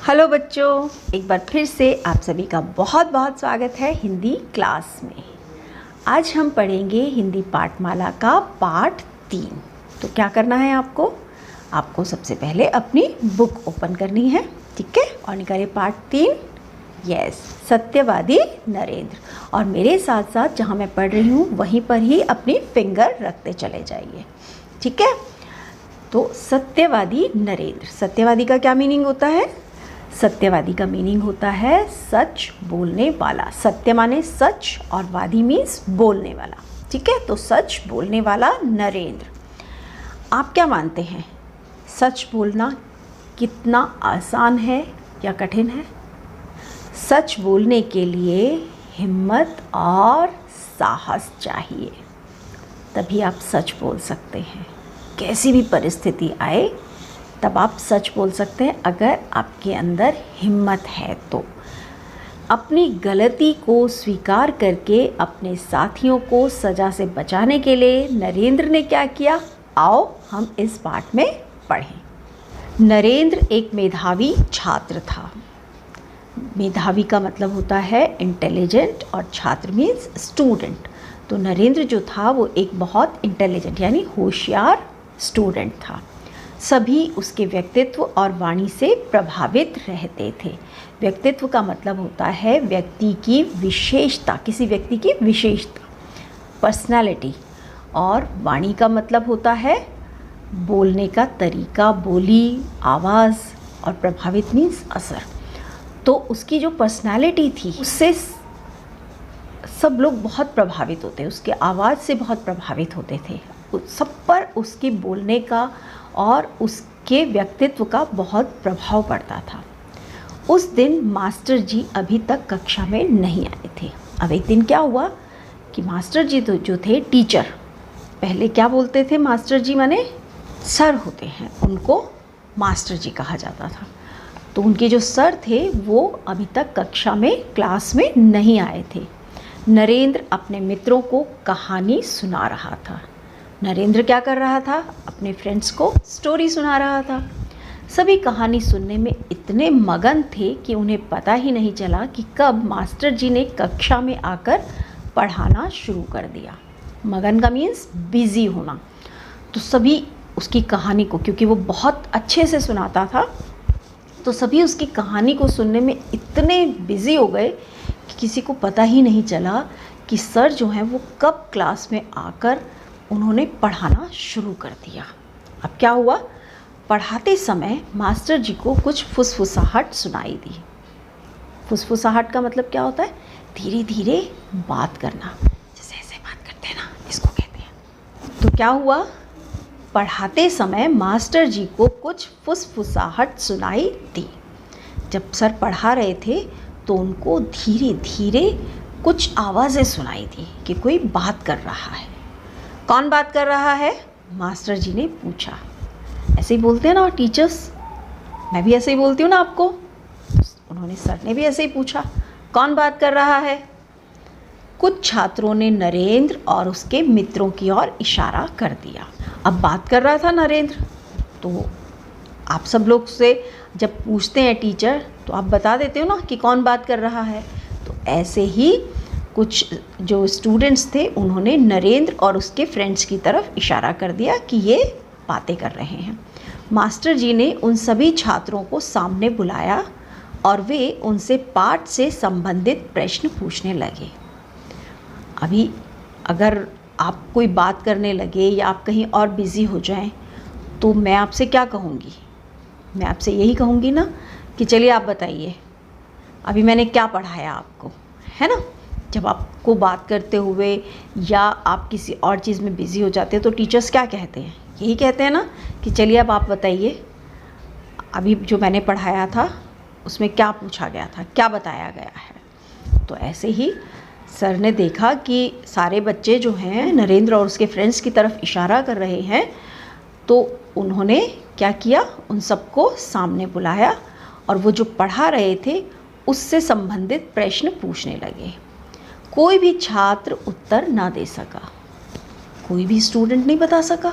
Hello बच्चों, एक बार फिर से आप सभी का बहुत बहुत स्वागत है हिंदी क्लास में। आज हम पढ़ेंगे हिंदी पाठमाला का पाठ 3। तो क्या करना है आपको सबसे पहले अपनी बुक ओपन करनी है, ठीक है, और निकालिए पाठ 3। यस, सत्यवादी नरेंद्र। और मेरे साथ साथ जहाँ मैं पढ़ रही हूँ वहीं पर ही अपनी फिंगर रखते चले जाइए, ठीक है। तो सत्यवादी नरेंद्र, सत्यवादी का क्या मीनिंग होता है? सत्यवादी का मीनिंग होता है सच बोलने वाला। सत्य माने सच और वादी मीन्स बोलने वाला, ठीक है। तो सच बोलने वाला नरेंद्र। आप क्या मानते हैं, सच बोलना कितना आसान है या कठिन है? सच बोलने के लिए हिम्मत और साहस चाहिए, तभी आप सच बोल सकते हैं। कैसी भी परिस्थिति आए तब आप सच बोल सकते हैं, अगर आपके अंदर हिम्मत है तो। अपनी गलती को स्वीकार करके अपने साथियों को सज़ा से बचाने के लिए नरेंद्र ने क्या किया, आओ हम इस पाठ में पढ़ें। नरेंद्र एक मेधावी छात्र था। मेधावी का मतलब होता है इंटेलिजेंट और छात्र मीन्स स्टूडेंट। तो नरेंद्र जो था वो एक बहुत इंटेलिजेंट यानी होशियार स्टूडेंट था। सभी उसके व्यक्तित्व और वाणी से प्रभावित रहते थे। व्यक्तित्व का मतलब होता है व्यक्ति की विशेषता, किसी व्यक्ति की विशेषता, पर्सनालिटी। और वाणी का मतलब होता है बोलने का तरीका, बोली, आवाज़। और प्रभावित मीन्स असर। तो उसकी जो पर्सनालिटी थी उससे सब लोग बहुत प्रभावित होते, उसके आवाज़ से बहुत प्रभावित होते थे। सब पर उसके बोलने का और उसके व्यक्तित्व का बहुत प्रभाव पड़ता था। उस दिन मास्टर जी अभी तक कक्षा में नहीं आए थे। अब एक दिन क्या हुआ कि मास्टर जी तो जो थे टीचर, पहले क्या बोलते थे, मास्टर जी माने सर होते हैं, उनको मास्टर जी कहा जाता था। तो उनके जो सर थे वो अभी तक कक्षा में क्लास में नहीं आए थे। नरेंद्र अपने मित्रों को कहानी सुना रहा था। नरेंद्र क्या कर रहा था, अपने फ्रेंड्स को स्टोरी सुना रहा था। सभी कहानी सुनने में इतने मगन थे कि उन्हें पता ही नहीं चला कि कब मास्टर जी ने कक्षा में आकर पढ़ाना शुरू कर दिया। मगन का मीन्स बिज़ी होना। तो सभी उसकी कहानी को, क्योंकि वो बहुत अच्छे से सुनाता था, तो सभी उसकी कहानी को सुनने में इतने बिज़ी हो गए कि किसी को पता ही नहीं चला कि सर जो हैं वो कब क्लास में आकर उन्होंने पढ़ाना शुरू कर दिया। अब क्या हुआ, पढ़ाते समय मास्टर जी को कुछ फुसफुसाहट सुनाई दी। फुसफुसाहट का मतलब क्या होता है, धीरे धीरे बात करना, जैसे ऐसे बात करते हैं ना, इसको कहते हैं। तो क्या हुआ, पढ़ाते समय मास्टर जी को कुछ फुसफुसाहट सुनाई दी। जब सर पढ़ा रहे थे तो उनको धीरे धीरे कुछ आवाज़ें सुनाई दी कि कोई बात कर रहा है। कौन बात कर रहा है, मास्टर जी ने पूछा। ऐसे ही बोलते हैं ना टीचर्स, मैं भी ऐसे ही बोलती हूँ ना आपको। उन्होंने, सर ने भी ऐसे ही पूछा, कौन बात कर रहा है। कुछ छात्रों ने नरेंद्र और उसके मित्रों की ओर इशारा कर दिया। अब बात कर रहा था नरेंद्र, तो आप सब लोग से जब पूछते हैं टीचर तो आप बता देते हो ना कि कौन बात कर रहा है। तो ऐसे ही कुछ जो स्टूडेंट्स थे उन्होंने नरेंद्र और उसके फ्रेंड्स की तरफ इशारा कर दिया कि ये बातें कर रहे हैं। मास्टर जी ने उन सभी छात्रों को सामने बुलाया और वे उनसे पाठ से संबंधित प्रश्न पूछने लगे। अभी अगर आप कोई बात करने लगे या आप कहीं और बिज़ी हो जाएं तो मैं आपसे क्या कहूँगी, मैं आपसे यही कहूँगी ना कि चलिए आप बताइए अभी मैंने क्या पढ़ाया आपको, है ना। जब आपको बात करते हुए या आप किसी और चीज़ में बिज़ी हो जाते हैं तो टीचर्स क्या कहते हैं, यही कहते हैं ना कि चलिए अब आप बताइए अभी जो मैंने पढ़ाया था उसमें क्या पूछा गया था, क्या बताया गया है। तो ऐसे ही सर ने देखा कि सारे बच्चे जो हैं नरेंद्र और उसके फ्रेंड्स की तरफ इशारा कर रहे हैं, तो उन्होंने क्या किया, उन सबको सामने बुलाया और वो जो पढ़ा रहे थे उससे संबंधित प्रश्न पूछने लगे। कोई भी छात्र उत्तर ना दे सका, कोई भी स्टूडेंट नहीं बता सका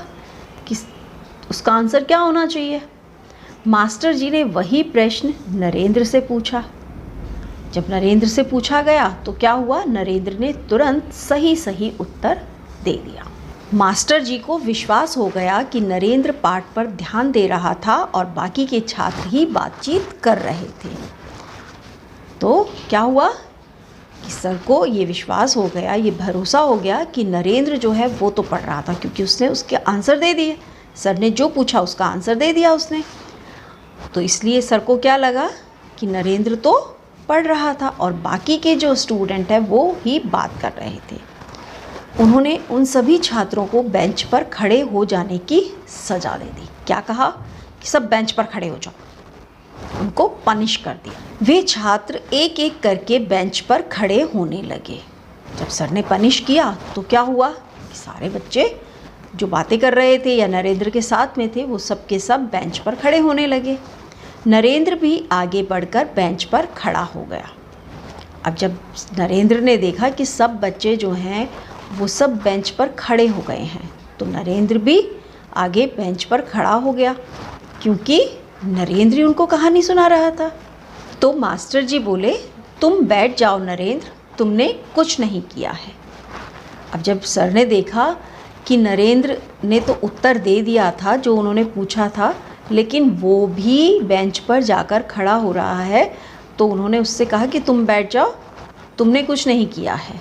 कि उसका आंसर क्या होना चाहिए। मास्टर जी ने वही प्रश्न नरेंद्र से पूछा। जब नरेंद्र से पूछा गया तो क्या हुआ, नरेंद्र ने तुरंत सही सही उत्तर दे दिया। मास्टर जी को विश्वास हो गया कि नरेंद्र पाठ पर ध्यान दे रहा था और बाकी के छात्र ही बातचीत कर रहे थे। तो क्या हुआ कि सर को ये विश्वास हो गया, ये भरोसा हो गया कि नरेंद्र जो है वो तो पढ़ रहा था, क्योंकि उसने उसके आंसर दे दिए। सर ने जो पूछा उसका आंसर दे दिया उसने। तो इसलिए सर को क्या लगा कि नरेंद्र तो पढ़ रहा था और बाकी के जो स्टूडेंट हैं वो ही बात कर रहे थे। उन्होंने उन सभी छात्रों को बेंच पर खड़े हो जाने की सज़ा दे दी। क्या कहा कि सब बेंच पर खड़े हो जाओ, उनको पनिश कर दिया। वे छात्र एक एक करके बेंच पर खड़े होने लगे। जब सर ने पनिश किया तो क्या हुआ कि सारे बच्चे जो बातें कर रहे थे या नरेंद्र के साथ में थे वो सब के सब बेंच पर खड़े होने लगे। नरेंद्र भी आगे बढ़कर बेंच पर खड़ा हो गया। अब जब नरेंद्र ने देखा कि सब बच्चे जो हैं वो सब बेंच पर खड़े हो गए हैं तो नरेंद्र भी आगे बेंच पर खड़ा हो गया, क्योंकि नरेंद्र ही उनको कहानी सुना रहा था। तो मास्टर जी बोले, तुम बैठ जाओ नरेंद्र, तुमने कुछ नहीं किया है। अब जब सर ने देखा कि नरेंद्र ने तो उत्तर दे दिया था जो उन्होंने पूछा था, लेकिन वो भी बेंच पर जाकर खड़ा हो रहा है, तो उन्होंने उससे कहा कि तुम बैठ जाओ, तुमने कुछ नहीं किया है।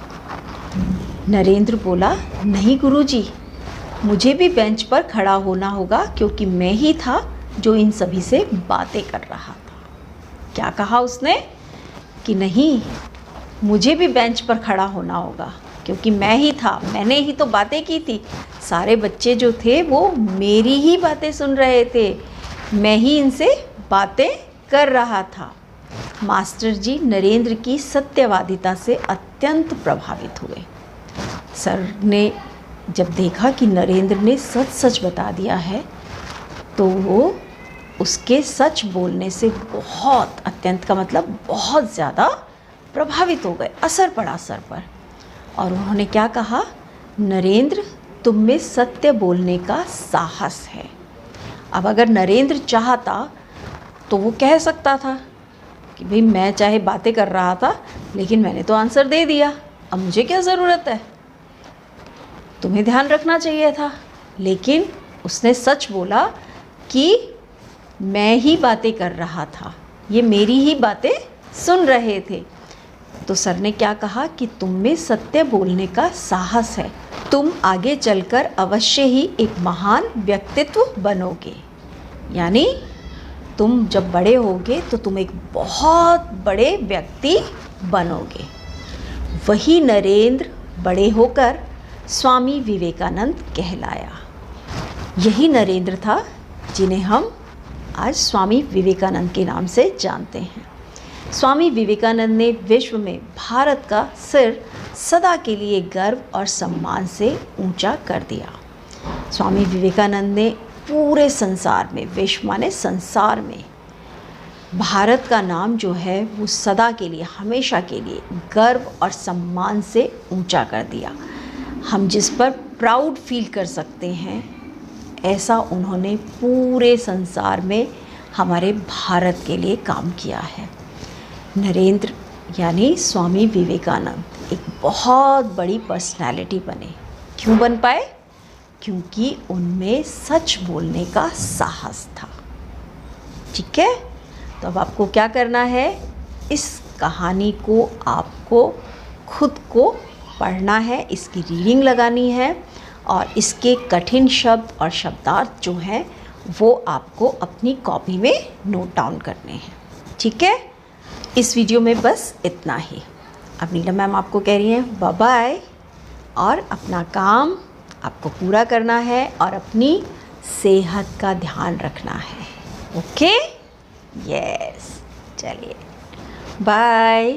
नरेंद्र बोला, नहीं गुरुजी, मुझे भी बेंच पर खड़ा होना होगा, क्योंकि मैं ही था जो इन सभी से बातें कर रहा था। क्या कहा उसने कि नहीं, मुझे भी बेंच पर खड़ा होना होगा, क्योंकि मैं ही था, मैंने ही तो बातें की थी। सारे बच्चे जो थे वो मेरी ही बातें सुन रहे थे, मैं ही इनसे बातें कर रहा था। मास्टर जी नरेंद्र की सत्यवादिता से अत्यंत प्रभावित हुए। सर ने जब देखा कि नरेंद्र ने सच सच बता दिया है तो वो उसके सच बोलने से बहुत, अत्यंत का मतलब बहुत ज़्यादा प्रभावित हो गए, असर पड़ा सर पर। और उन्होंने क्या कहा, नरेंद्र, तुम में सत्य बोलने का साहस है। अब अगर नरेंद्र चाहता तो वो कह सकता था कि भाई मैं चाहे बातें कर रहा था लेकिन मैंने तो आंसर दे दिया, अब मुझे क्या ज़रूरत है, तुम्हें ध्यान रखना चाहिए था। लेकिन उसने सच बोला कि मैं ही बातें कर रहा था, ये मेरी ही बातें सुन रहे थे। तो सर ने क्या कहा कि तुम में सत्य बोलने का साहस है, तुम आगे चलकर अवश्य ही एक महान व्यक्तित्व बनोगे। यानी तुम जब बड़े होगे तो तुम एक बहुत बड़े व्यक्ति बनोगे। वही नरेंद्र बड़े होकर स्वामी विवेकानंद कहलाया। यही नरेंद्र था जिन्हें हम आज स्वामी विवेकानंद के नाम से जानते हैं। स्वामी विवेकानंद ने विश्व में भारत का सिर सदा के लिए गर्व और सम्मान से ऊंचा कर दिया। स्वामी विवेकानंद ने पूरे संसार में, विश्व माने संसार में, भारत का नाम जो है वो सदा के लिए, हमेशा के लिए गर्व और सम्मान से ऊंचा कर दिया। हम जिस पर प्राउड फील कर सकते हैं, ऐसा उन्होंने पूरे संसार में हमारे भारत के लिए काम किया है। नरेंद्र यानी स्वामी विवेकानंद एक बहुत बड़ी पर्सनैलिटी बने। क्यों बन पाए? क्योंकि उनमें सच बोलने का साहस था। ठीक है, तो अब आपको क्या करना है, इस कहानी को आपको खुद को पढ़ना है, इसकी रीडिंग लगानी है और इसके कठिन शब्द और शब्दार्थ जो हैं वो आपको अपनी कॉपी में नोट डाउन करने हैं। ठीक है, इस वीडियो में बस इतना ही। अब नीलम मैम आपको कह रही हैं बाय बाय, और अपना काम आपको पूरा करना है और अपनी सेहत का ध्यान रखना है। ओके, यस, चलिए बाय।